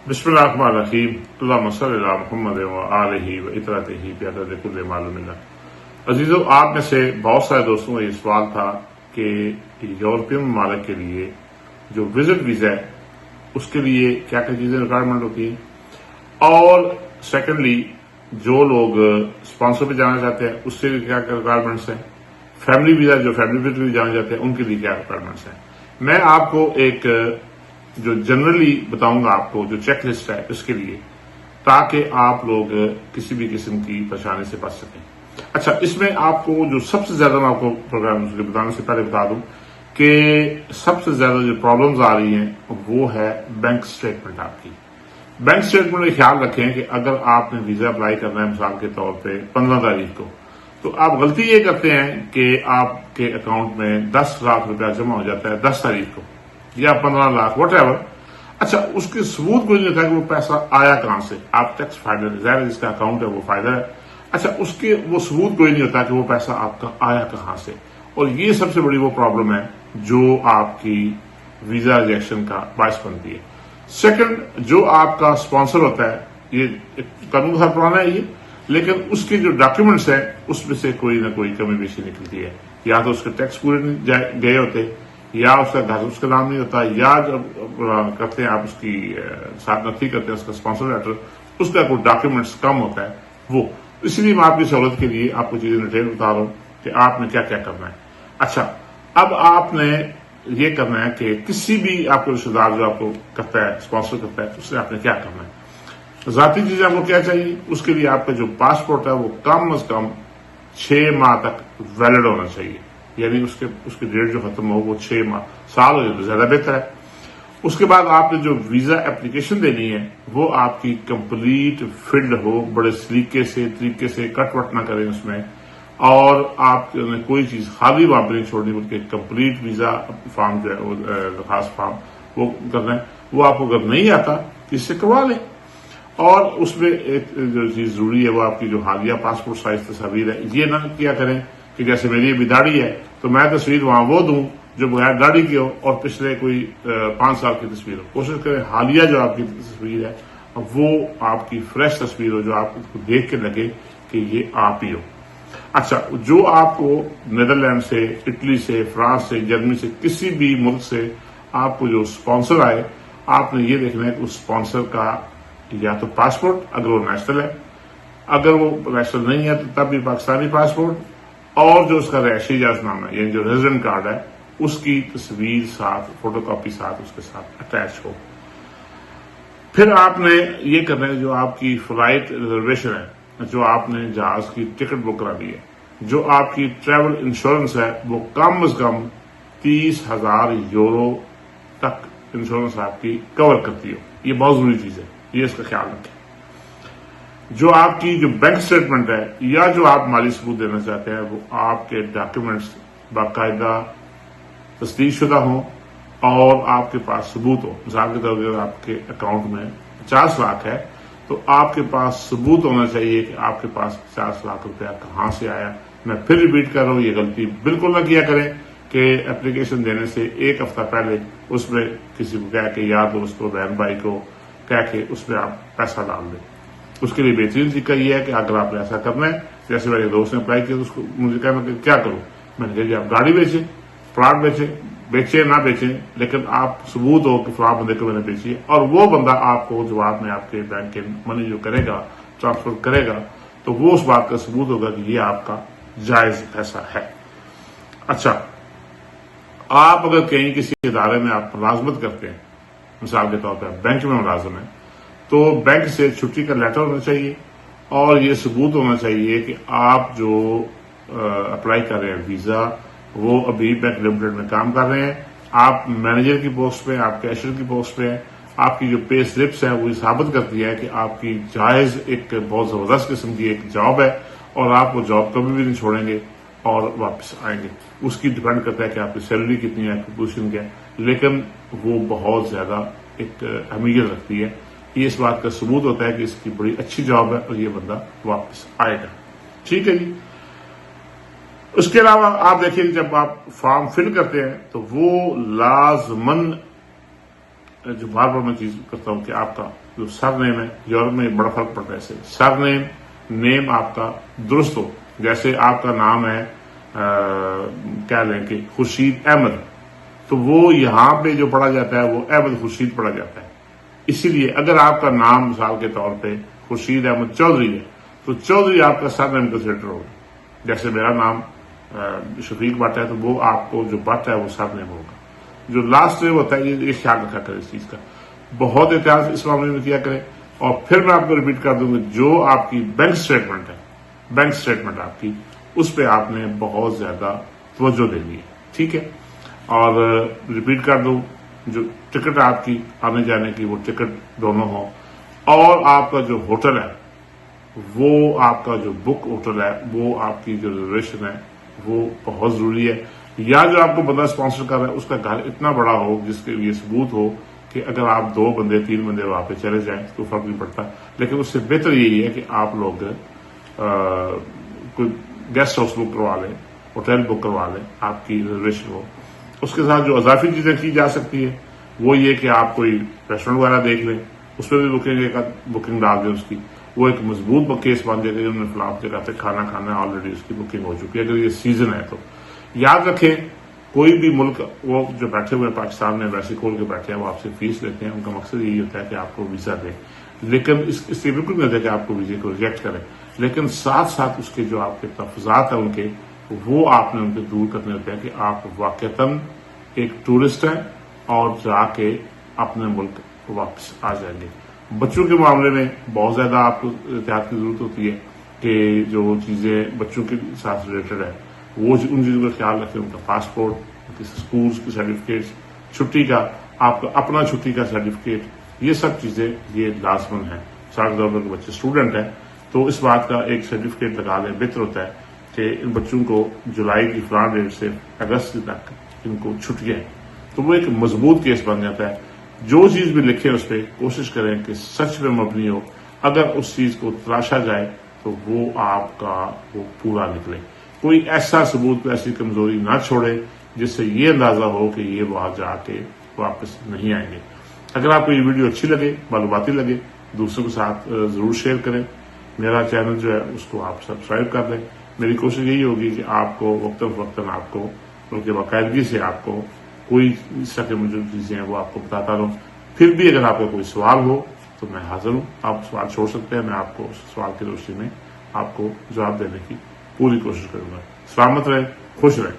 بسم اللہ الرحمن الرحیم اللہم صلی علی محمد و آلہ و اطرتہ بعدد کل معلوم اللہ۔ عزیزو، آپ میں سے بہت سارے دوستوں کا یہ سوال تھا کہ یورپین ممالک کے لیے جو وزٹ ویزا ہے اس کے لیے کیا کیا چیزیں ریکوائرمنٹ ہوتی ہیں، اور سیکنڈلی جو لوگ اسپانسر پہ جانا چاہتے ہیں اس سے کیا کیا ریکوائرمنٹس ہیں، فیملی ویزا جو فیملی پہ جانا چاہتے ہیں ان کے لیے کیا ریکوائرمنٹس ہیں۔ میں آپ کو ایک جو جنرلی بتاؤں گا آپ کو جو چیک لسٹ ہے اس کے لیے، تاکہ آپ لوگ کسی بھی قسم کی پریشانی سے بچ سکیں۔ اچھا، اس میں آپ کو جو سب سے زیادہ، میں آپ کو پروگرام بتانے سے پہلے بتا دوں کہ سب سے زیادہ جو پرابلمز آ رہی ہیں وہ ہے بینک سٹیٹمنٹ آپ کی۔ بینک سٹیٹمنٹ میں خیال رکھیں کہ اگر آپ نے ویزا اپلائی کرنا ہے مثال کے طور پہ 15 تاریخ کو، تو آپ غلطی یہ کرتے ہیں کہ آپ کے اکاؤنٹ میں 10 لاکھ روپیہ جمع ہو جاتا ہے 10 تاریخ کو یا 15 لاکھ وٹ ایور۔ اچھا، اس کے ثبوت کوئی نہیں تھا کہ وہ پیسہ آیا کہاں سے۔ آپ ٹیکس فائلر ظاہر جس کا اکاؤنٹ ہے وہ فائدہ ہے، اچھا اس کے وہ ثبوت کوئی نہیں ہوتا کہ وہ پیسہ آپ کا آیا کہاں سے، اور یہ سب سے بڑی وہ پرابلم ہے جو آپ کی ویزا ریجیکشن کا باعث بنتی ہے۔ سیکنڈ، جو آپ کا اسپانسر ہوتا ہے، یہ قانون کا پرانا ہے یہ، لیکن اس کے جو ڈاکیومنٹس ہیں اس میں سے کوئی نہ کوئی کمی بیشی نکلتی ہے، یا تو اس کے ٹیکس پورے نہیں گئے ہوتے، یا اس کا گھر اس کا نام نہیں ہوتا، یا جب کرتے ہیں آپ اس کی ساتھ نتھی کرتے ہیں اس کا اسپانسر لیٹر، اس کا کوئی ڈاکیومنٹس کم ہوتا ہے وہ۔ اس لیے میں آپ کی سہولت کے لیے آپ کو چیزیں ڈیٹیل بتا رہا ہوں کہ آپ نے کیا کیا کرنا ہے۔ اچھا، اب آپ نے یہ کرنا ہے کہ کسی بھی آپ کو رشتے دار جو آپ کو کرتا ہے اسپانسر کرتا ہے اس سے آپ نے کیا کرنا ہے۔ ذاتی چیزیں آپ کو کیا چاہیے، اس کے لیے آپ کا جو پاسپورٹ ہے وہ کم از کم 6 ماہ تک ویلڈ ہونا چاہیے، یعنی اس کی ڈیٹ جو ختم ہو وہ 6 ماہ، سال ہو جائے تو زیادہ بہتر ہے۔ اس کے بعد آپ نے جو ویزا اپلیکیشن دینی ہے وہ آپ کی کمپلیٹ فلڈ ہو، بڑے طریقے سے کٹ وٹ نہ کریں اس میں، اور آپ نے کوئی چیز خالی وہاں پہ نہیں چھوڑنی، بلکہ کمپلیٹ ویزا فارم جو ہے وہ درخواست فارم وہ کرنا ہے۔ وہ آپ کو اگر نہیں آتا تو اس سے کروا لیں، اور اس میں ایک جو چیز ضروری ہے وہ آپ کی جو حالیہ پاسپورٹ سائز تصاویر ہے۔ یہ نہ کیا کریں کہ جیسے میری ابھی داڑھی ہے تو میں تصویر وہاں وہ دوں جو بغیر داڑھی کی ہو اور پچھلے کوئی 5 سال کی تصویر ہو۔ کوشش کریں حالیہ جو آپ کی تصویر ہے وہ آپ کی فریش تصویر ہو، جو آپ کو دیکھ کے لگے کہ یہ آپ ہی ہو۔ اچھا، جو آپ کو نیدرلینڈ سے، اٹلی سے، فرانس سے، جرمنی سے، کسی بھی ملک سے آپ کو جو اسپانسر آئے، آپ نے یہ دیکھنا ہے کہ اس اسپانسر کا یا تو پاسپورٹ اگر وہ نیشنل ہے، اگر وہ نیشنل نہیں ہے تو تب بھی پاکستانی پاسپورٹ، اور جو اس کا رہائشی اجازت نامہ ہے یعنی جو ریزیڈنٹ کارڈ ہے اس کی تصویر ساتھ، فوٹو کاپی ساتھ اس کے ساتھ اٹیچ ہو۔ پھر آپ نے یہ کرنا ہے، جو آپ کی فلائٹ ریزرویشن ہے، جو آپ نے جہاز کی ٹکٹ بک کرانی ہے، جو آپ کی ٹریول انشورنس ہے وہ کم از کم 30,000 یورو تک انشورنس آپ کی کور کرتی ہو۔ یہ بہت ضروری چیز ہے، یہ اس کا خیال رکھیں۔ جو آپ کی جو بینک سٹیٹمنٹ ہے یا جو آپ مالی ثبوت دینا چاہتے ہیں وہ آپ کے ڈاکیومنٹس باقاعدہ تصدیق شدہ ہوں اور آپ کے پاس ثبوت ہو۔ مثال کے طور پر اگر آپ کے اکاؤنٹ میں 50 لاکھ ہے تو آپ کے پاس ثبوت ہونا چاہیے کہ آپ کے پاس 50 لاکھ روپیہ کہاں سے آیا۔ میں پھر ریپیٹ کر رہا ہوں، یہ غلطی بالکل نہ کیا کریں کہ اپلیکیشن دینے سے 1 ہفتہ پہلے اس میں کسی کو کہہ کے، یار دوست کو، بہن بھائی کو کہہ کے اس میں آپ پیسہ ڈال دیں۔ اس کے لیے بہترین طریقہ یہ ہے کہ اگر آپ نے ایسا کرنا ہے، جیسے میرے دوست نے اپلائی کیا تو اس کو مجھے کہنا کہ کیا کروں، میں نے کہا جی آپ گاڑی بیچیں، پلاٹ بیچیں نہ بیچیں، لیکن آپ ثبوت ہو کہ فلاں بندے کو میں نے بیچی ہے، اور وہ بندہ آپ کو جواب میں آپ کے بینک کے منی جو کرے گا، ٹرانسفر کرے گا، تو وہ اس بات کا ثبوت ہوگا کہ یہ آپ کا جائز پیسہ ہے۔ اچھا، آپ اگر کہیں کسی ادارے میں آپ ملازمت کرتے ہیں، مثال کے طور پر بینک میں ملازم ہیں، تو بینک سے چھٹی کا لیٹر ہونا چاہیے، اور یہ ثبوت ہونا چاہیے کہ آپ جو اپلائی کر رہے ہیں ویزا، وہ ابھی بینک لمیٹڈ میں کام کر رہے ہیں، آپ مینیجر کی پوسٹ پہ، آپ کیشیئر کی پوسٹ پہ ہیں، آپ کی جو پے سلپس ہیں وہ یہ ثابت کرتی ہے کہ آپ کی جائز ایک بہت زبردست قسم کی ایک جاب ہے، اور آپ وہ جاب کبھی بھی نہیں چھوڑیں گے اور واپس آئیں گے۔ اس کی ڈیپینڈ کرتا ہے کہ آپ کی سیلری کتنی ہے، آپ کی پوزیشن کیا ہے، لیکن وہ بہت زیادہ ایک اہمیت رکھتی ہے۔ یہ اس بات کا ثبوت ہوتا ہے کہ اس کی بڑی اچھی جاب ہے اور یہ بندہ واپس آئے گا۔ ٹھیک ہے جی۔ اس کے علاوہ آپ دیکھیں جب آپ فارم فل کرتے ہیں تو وہ لازماً جو بار بار میں چیز کرتا ہوں کہ آپ کا جو سر نیم ہے، یورپ میں بڑا فرق پڑتا ہے اس سے، سر نیم آپ کا درست ہو. جیسے آپ کا نام ہے کہہ لیں کہ خورشید احمد، تو وہ یہاں پہ جو پڑھا جاتا ہے وہ احمد خورشید پڑھا جاتا ہے. اسی لیے اگر آپ کا نام مثال کے طور پہ خورشید احمد چودھری ہے تو چودھری آپ کا سر نیم کنسیڈر ہوگا. جیسے میرا نام شفیق بٹ ہے تو وہ آپ کو جو بٹ ہے وہ سر نیم ہوگا. جو لاسٹ نیم ہوتا ہے یہ خیال رکھا کرے اس چیز کا، بہت احتیاط اس معاملے میں کیا کرے. اور پھر میں آپ کو ریپیٹ کر دوں گا، جو آپ کی بینک اسٹیٹمنٹ ہے، بینک اسٹیٹمنٹ آپ کی، اس پہ آپ نے بہت زیادہ توجہ دینی ہے. ٹھیک ہے. اور ریپیٹ کر دوں، جو ٹکٹ آپ کی آنے جانے کی وہ ٹکٹ دونوں ہوں، اور آپ کا جو ہوٹل ہے وہ آپ کا جو بک ہوٹل ہے وہ آپ کی جو ریزرویشن ہے وہ بہت ضروری ہے. یا جو آپ کو بندہ اسپانسر کر رہا ہے اس کا گھر اتنا بڑا ہو جس کے لیے ثبوت ہو کہ اگر آپ 2 بندے 3 بندے وہاں پہ چلے جائیں تو فرق نہیں پڑتا. لیکن اس سے بہتر یہی ہے کہ آپ لوگ کوئی گیسٹ ہاؤس بک کروا لیں، ہوٹل بک کروا لیں، آپ کی ریزرویشن ہو. اس کے ساتھ جو اضافی چیزیں کی جا سکتی ہے وہ یہ کہ آپ کوئی ریسٹورینٹ وغیرہ دیکھ لیں، اس پہ بھی بکنگ ڈال دیں اس کی. وہ ایک مضبوط کیس بن جائے گا. انہوں نے فلاں جگہ پہ کھانا کھانا ہے، آلریڈی اس کی بکنگ ہو چکی ہے اگر یہ سیزن ہے تو. یاد رکھیں کوئی بھی ملک، وہ جو بیٹھے ہوئے پاکستان میں ویسے کھول کے بیٹھے ہیں وہ آپ سے فیس لیتے ہیں، ان کا مقصد یہی ہوتا ہے کہ آپ کو ویزا دیں. لیکن اس سے بالکل نہیں ہوتا کہ آپ کو ویزے کو ریجیکٹ کریں، لیکن ساتھ ساتھ اس کے جو آپ کے تحفظات ہیں ان کے، وہ آپ نے ان کے دور کرنے ہوتے ہیں کہ آپ واقعتاً ایک ٹورسٹ ہیں اور جا کے اپنے ملک واپس آ جائیں گے. بچوں کے معاملے میں بہت زیادہ آپ کو احتیاط کی ضرورت ہوتی ہے کہ جو چیزیں بچوں کے ساتھ ریلیٹڈ ہے وہ ان چیزوں کا خیال رکھیں. ان کا پاسپورٹ، ان کے اسکولس کی سرٹیفکیٹس، چھٹی کا آپ کا اپنا چھٹی کا سرٹیفکیٹ، یہ سب چیزیں یہ لازمن ہیں. سارے طور پر بچے اسٹوڈنٹ ہیں تو اس بات کا ایک سرٹیفکیٹ لگا لیں، بہتر ہوتا ہے کہ ان بچوں کو جولائی کی فلاں ڈیٹ سے اگست تک ان کو چھٹیاں ہیں. تو وہ ایک مضبوط کیس بن جاتا ہے. جو چیز بھی لکھے اس پہ کوشش کریں کہ سچ پہ مبنی ہو. اگر اس چیز کو تراشا جائے تو وہ آپ کا وہ پورا نکلے. کوئی ایسا ثبوت، ایسی کمزوری نہ چھوڑے جس سے یہ اندازہ ہو کہ یہ وہاں جا کے واپس نہیں آئیں گے. اگر آپ کو یہ ویڈیو اچھی لگے، معلوماتی لگے، دوسروں کے ساتھ ضرور شیئر کریں. میرا چینل جو ہے اس کو آپ سبسکرائب کر لیں. میری کوشش یہی ہوگی کہ آپ کو وقتاً فوقتاً آپ کو بلکہ باقاعدگی سے آپ کو کوئی اس طرح کی جو چیزیں ہیں وہ آپ کو بتاتا رہوں. پھر بھی اگر آپ کا کوئی سوال ہو تو میں حاضر ہوں. آپ سوال چھوڑ سکتے ہیں، میں آپ کو اس سوال کی روشنی میں آپ کو جواب دینے کی پوری کوشش کروں گا. سلامت رہیں، خوش رہیں.